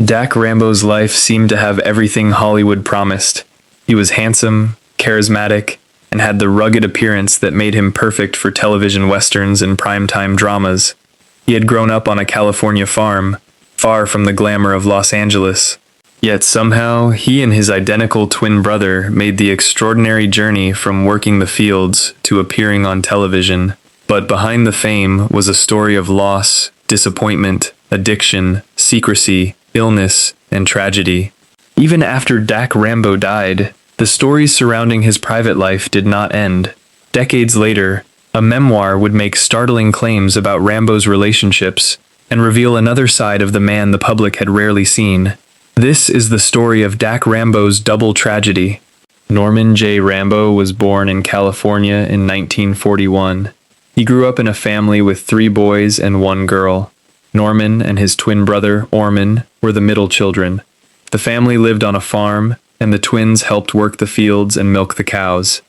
Dack Rambo's life seemed to have everything Hollywood promised. He was handsome, charismatic, and had the rugged appearance that made him perfect for television westerns and primetime dramas. He had grown up on a California farm, far from the glamour of Los Angeles. Yet somehow, he and his identical twin brother made the extraordinary journey from working the fields to appearing on television. But behind the fame was a story of loss, disappointment, addiction, secrecy, illness, and tragedy. Even after Dack Rambo died, the stories surrounding his private life did not end. Decades later, a memoir would make startling claims about Rambo's relationships and reveal another side of the man the public had rarely seen. This is the story of Dack Rambo's double tragedy. Norman J. Rambo was born in California in 1941. He grew up in a family with 3 boys and 1 girl. Norman and his twin brother, Orman, were the middle children. The family lived on a farm, and the twins helped work the fields and milk the cows.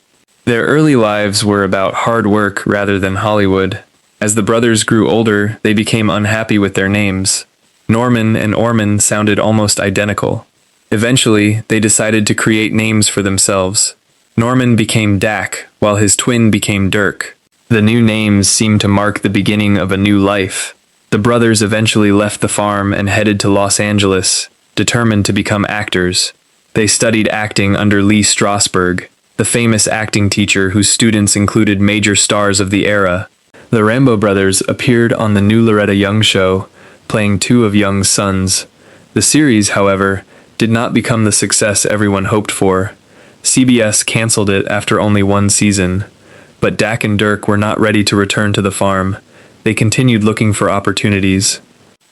Their early lives were about hard work rather than Hollywood. As the brothers grew older, they became unhappy with their names. Norman and Orman sounded almost identical. Eventually, they decided to create names for themselves. Norman became Dack, while his twin became Durk. The new names seemed to mark the beginning of a new life. The brothers eventually left the farm and headed to Los Angeles, determined to become actors. They studied acting under Lee Strasberg, the famous acting teacher whose students included major stars of the era. The Rambo brothers appeared on the new Loretta Young show, playing 2 of Young's sons. The series, however, did not become the success everyone hoped for. CBS canceled it after only 1 season. But Dack and Durk were not ready to return to the farm. They continued looking for opportunities.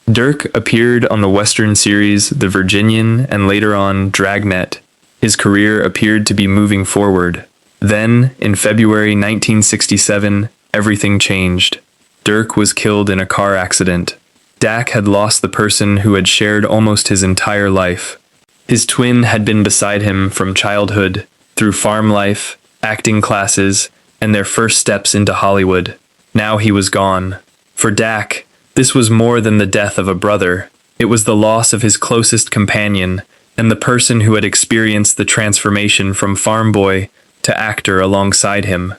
Durk appeared on the Western series The Virginian and later on Dragnet. His career appeared to be moving forward. Then, in February 1967, everything changed. Durk was killed in a car accident. Dack had lost the person who had shared almost his entire life. His twin had been beside him from childhood, through farm life, acting classes, and their first steps into Hollywood. Now he was gone. For Dack, this was more than the death of a brother. It was the loss of his closest companion, and the person who had experienced the transformation from farm boy to actor alongside him.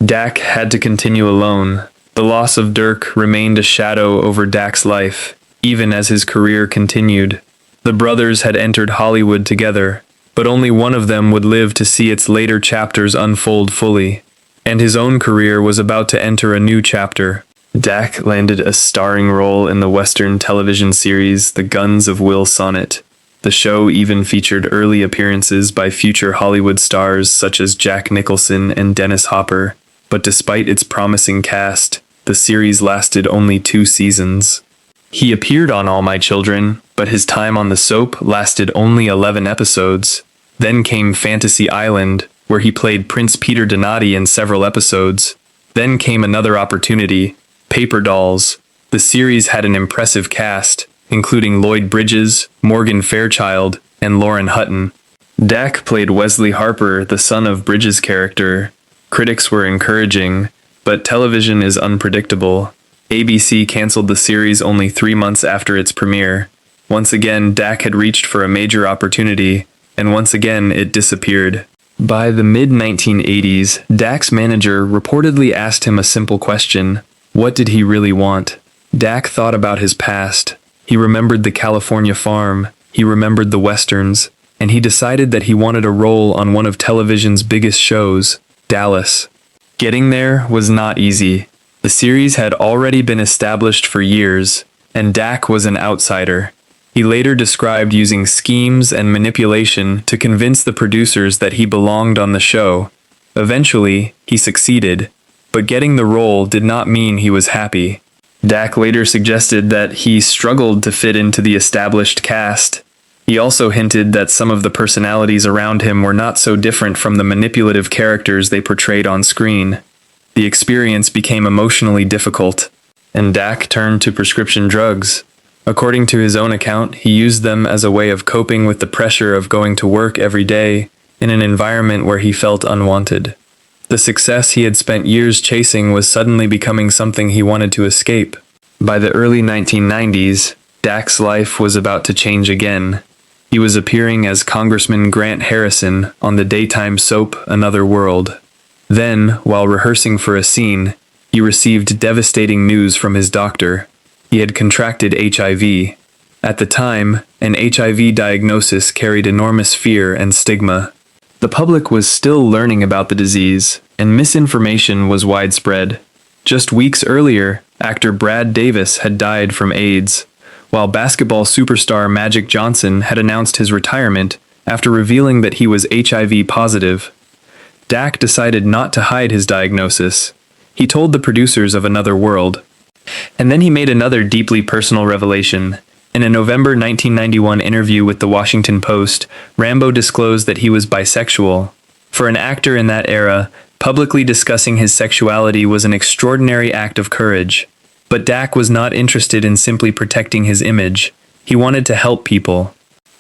Dack had to continue alone. The loss of Durk remained a shadow over Dack's life, even as his career continued. The brothers had entered Hollywood together, but only one of them would live to see its later chapters unfold fully. And his own career was about to enter a new chapter. Dack landed a starring role in the Western television series The Guns of Will Sonnet. The show even featured early appearances by future Hollywood stars such as Jack Nicholson and Dennis Hopper. But despite its promising cast, the series lasted only 2 seasons. He appeared on All My Children, but his time on the soap lasted only 11 episodes. Then came Fantasy Island, where he played Prince Peter Donati in several episodes. Then came another opportunity, Paper Dolls. The series had an impressive cast, including Lloyd Bridges, Morgan Fairchild, and Lauren Hutton. Dack played Wesley Harper, the son of Bridges' character. Critics were encouraging, but television is unpredictable. ABC canceled the series only 3 months after its premiere. Once again, Dack had reached for a major opportunity, and once again it disappeared. By the mid-1980s, Dack's manager reportedly asked him a simple question: what did he really want? Dack thought about his past. He remembered the California farm, he remembered the westerns, and he decided that he wanted a role on one of television's biggest shows, Dallas. Getting there was not easy. The series had already been established for years, and Dack was an outsider. He later described using schemes and manipulation to convince the producers that he belonged on the show. Eventually, he succeeded, but getting the role did not mean he was happy. Dack later suggested that he struggled to fit into the established cast. He also hinted that some of the personalities around him were not so different from the manipulative characters they portrayed on screen. The experience became emotionally difficult, and Dack turned to prescription drugs. According to his own account, he used them as a way of coping with the pressure of going to work every day in an environment where he felt unwanted. The success he had spent years chasing was suddenly becoming something he wanted to escape. By the early 1990s, Dack's life was about to change again. He was appearing as Congressman Grant Harrison on the daytime soap Another World. Then, while rehearsing for a scene, he received devastating news from his doctor. He had contracted HIV. At the time, an HIV diagnosis carried enormous fear and stigma. The public was still learning about the disease, and misinformation was widespread. Just weeks earlier, actor Brad Davis had died from AIDS, while basketball superstar Magic Johnson had announced his retirement after revealing that he was HIV positive. Dack decided not to hide his diagnosis. He told the producers of Another World. And then he made another deeply personal revelation. In a November 1991 interview with the Washington Post, Rambo disclosed that he was bisexual. For an actor in that era, publicly discussing his sexuality was an extraordinary act of courage. But Dack was not interested in simply protecting his image. He wanted to help people.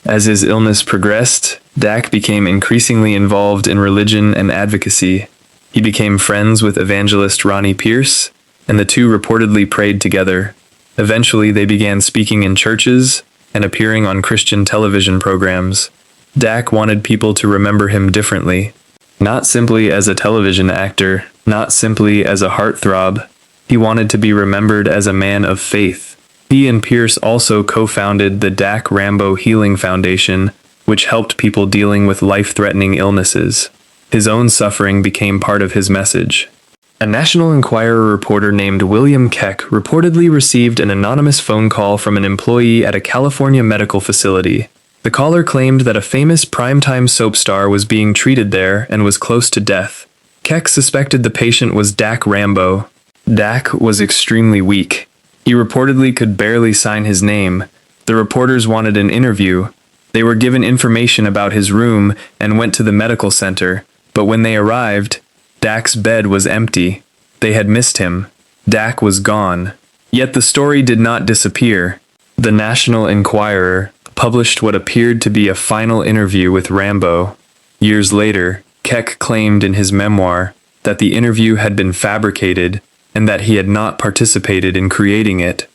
As his illness progressed, Dack became increasingly involved in religion and advocacy. He became friends with evangelist Ronnie Pierce, and the two reportedly prayed together. Eventually, they began speaking in churches and appearing on Christian television programs. Dack wanted people to remember him differently. Not simply as a television actor, not simply as a heartthrob. He wanted to be remembered as a man of faith. He and Pierce also co-founded the Dack Rambo Healing Foundation, which helped people dealing with life-threatening illnesses. His own suffering became part of his message. A National Enquirer reporter named William Keck reportedly received an anonymous phone call from an employee at a California medical facility. The caller claimed that a famous primetime soap star was being treated there and was close to death. Keck suspected the patient was Dack Rambo. Dack was extremely weak. He reportedly could barely sign his name. The reporters wanted an interview. They were given information about his room and went to the medical center, but when they arrived, Dack's bed was empty. They had missed him. Dack was gone. Yet the story did not disappear. The National Enquirer published what appeared to be a final interview with Rambo. Years later, Keck claimed in his memoir that the interview had been fabricated and that he had not participated in creating it.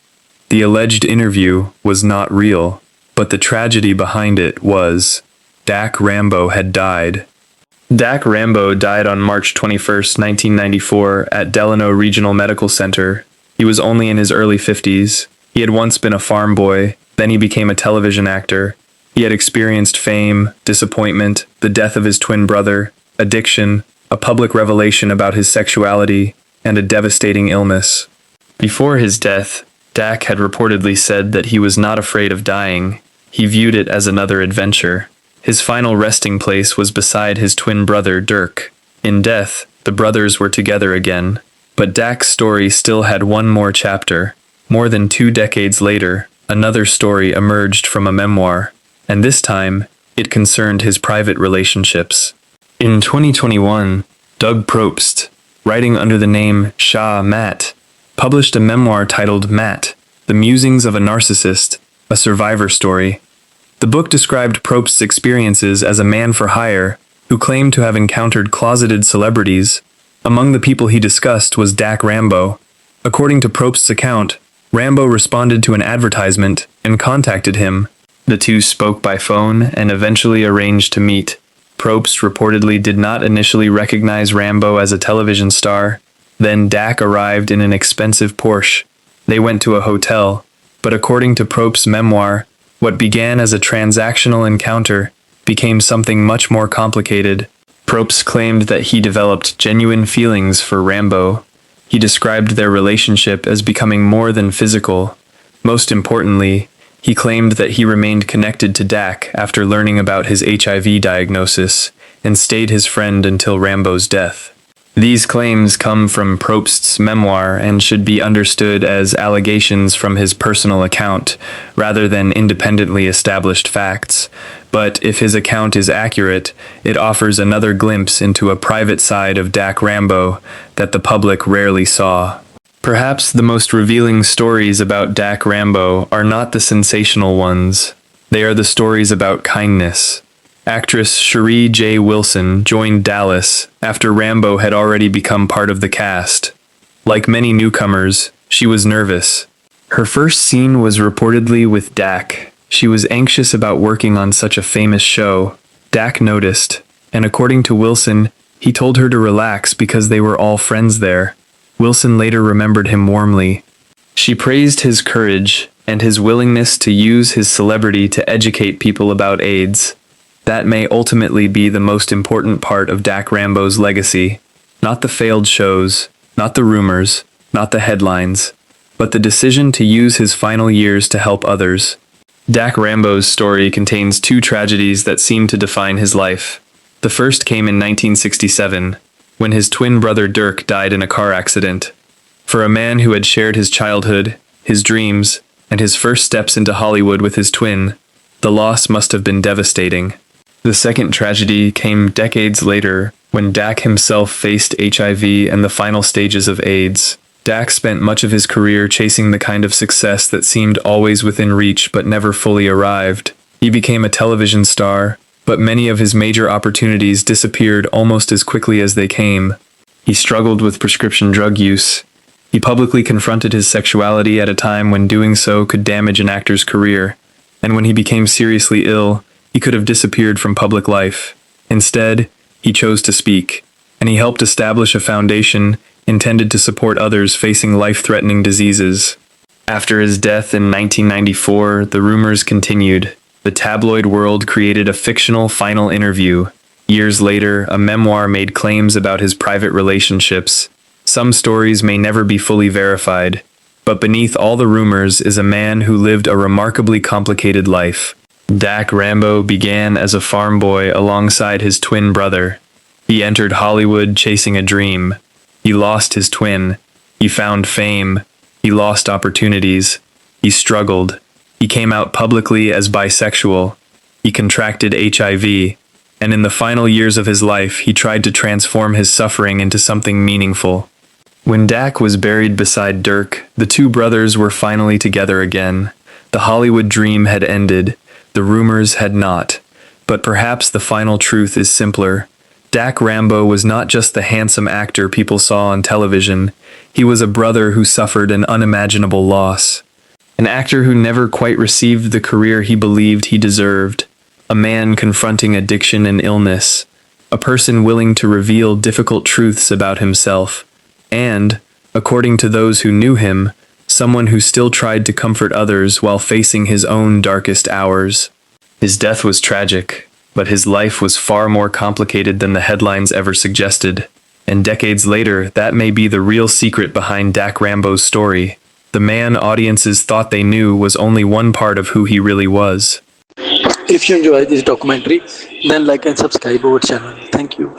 The alleged interview was not real, but the tragedy behind it was. Dack Rambo had died. Dack Rambo died on March 21, 1994, at Delano Regional Medical Center. He was only in his early 50s. He had once been a farm boy, then he became a television actor. He had experienced fame, disappointment, the death of his twin brother, addiction, a public revelation about his sexuality, and a devastating illness. Before his death, Dack had reportedly said that he was not afraid of dying. He viewed it as another adventure. His final resting place was beside his twin brother, Durk. In death, the brothers were together again. But Dack's story still had one more chapter. More than 2 decades later, another story emerged from a memoir, and this time, it concerned his private relationships. In 2021, Doug Probst, writing under the name Shah Matt, published a memoir titled Matt, The Musings of a Narcissist, a Survivor Story. The book described Probst's experiences as a man for hire who claimed to have encountered closeted celebrities. Among the people he discussed was Dack Rambo. According to Probst's account, Rambo responded to an advertisement and contacted him. The two spoke by phone and eventually arranged to meet. Probst reportedly did not initially recognize Rambo as a television star. Then Dack arrived in an expensive Porsche. They went to a hotel, but according to Probst's memoir, what began as a transactional encounter became something much more complicated. Probst claimed that he developed genuine feelings for Rambo. He described their relationship as becoming more than physical. Most importantly, he claimed that he remained connected to Dack after learning about his HIV diagnosis and stayed his friend until Rambo's death. These claims come from Probst's memoir and should be understood as allegations from his personal account, rather than independently established facts. But if his account is accurate, it offers another glimpse into a private side of Dack Rambo that the public rarely saw. Perhaps the most revealing stories about Dack Rambo are not the sensational ones. They are the stories about kindness. Actress Cherie J. Wilson joined Dallas after Rambo had already become part of the cast. Like many newcomers, she was nervous. Her first scene was reportedly with Dack. She was anxious about working on such a famous show. Dack noticed, and according to Wilson, he told her to relax because they were all friends there. Wilson later remembered him warmly. She praised his courage and his willingness to use his celebrity to educate people about AIDS. That may ultimately be the most important part of Dack Rambo's legacy. Not the failed shows, not the rumors, not the headlines, but the decision to use his final years to help others. Dack Rambo's story contains two tragedies that seem to define his life. The first came in 1967, when his twin brother Durk died in a car accident. For a man who had shared his childhood, his dreams, and his first steps into Hollywood with his twin, the loss must have been devastating. The second tragedy came decades later, when Dack himself faced HIV and the final stages of AIDS. Dack spent much of his career chasing the kind of success that seemed always within reach but never fully arrived. He became a television star, but many of his major opportunities disappeared almost as quickly as they came. He struggled with prescription drug use. He publicly confronted his sexuality at a time when doing so could damage an actor's career, and when he became seriously ill, he could have disappeared from public life. Instead, he chose to speak, and he helped establish a foundation intended to support others facing life-threatening diseases. After his death in 1994, the rumors continued. The tabloid world created a fictional final interview. Years later, a memoir made claims about his private relationships. Some stories may never be fully verified, but beneath all the rumors is a man who lived a remarkably complicated life. Dack Rambo began as a farm boy alongside his twin brother. He entered Hollywood chasing a dream. He lost his twin. He found fame. He lost opportunities. He struggled. He came out publicly as bisexual. He contracted HIV. And in the final years of his life, he tried to transform his suffering into something meaningful. When Dack was buried beside Durk, the two brothers were finally together again. The Hollywood dream had ended. The rumors had not. But perhaps the final truth is simpler. Dack Rambo was not just the handsome actor people saw on television. He was a brother who suffered an unimaginable loss. An actor who never quite received the career he believed he deserved. A man confronting addiction and illness. A person willing to reveal difficult truths about himself. And, according to those who knew him, someone who still tried to comfort others while facing his own darkest hours. His death was tragic, but his life was far more complicated than the headlines ever suggested. And decades later, that may be the real secret behind Dack Rambo's story. The man audiences thought they knew was only one part of who he really was. If you enjoy this documentary, then like and subscribe our channel. Thank you.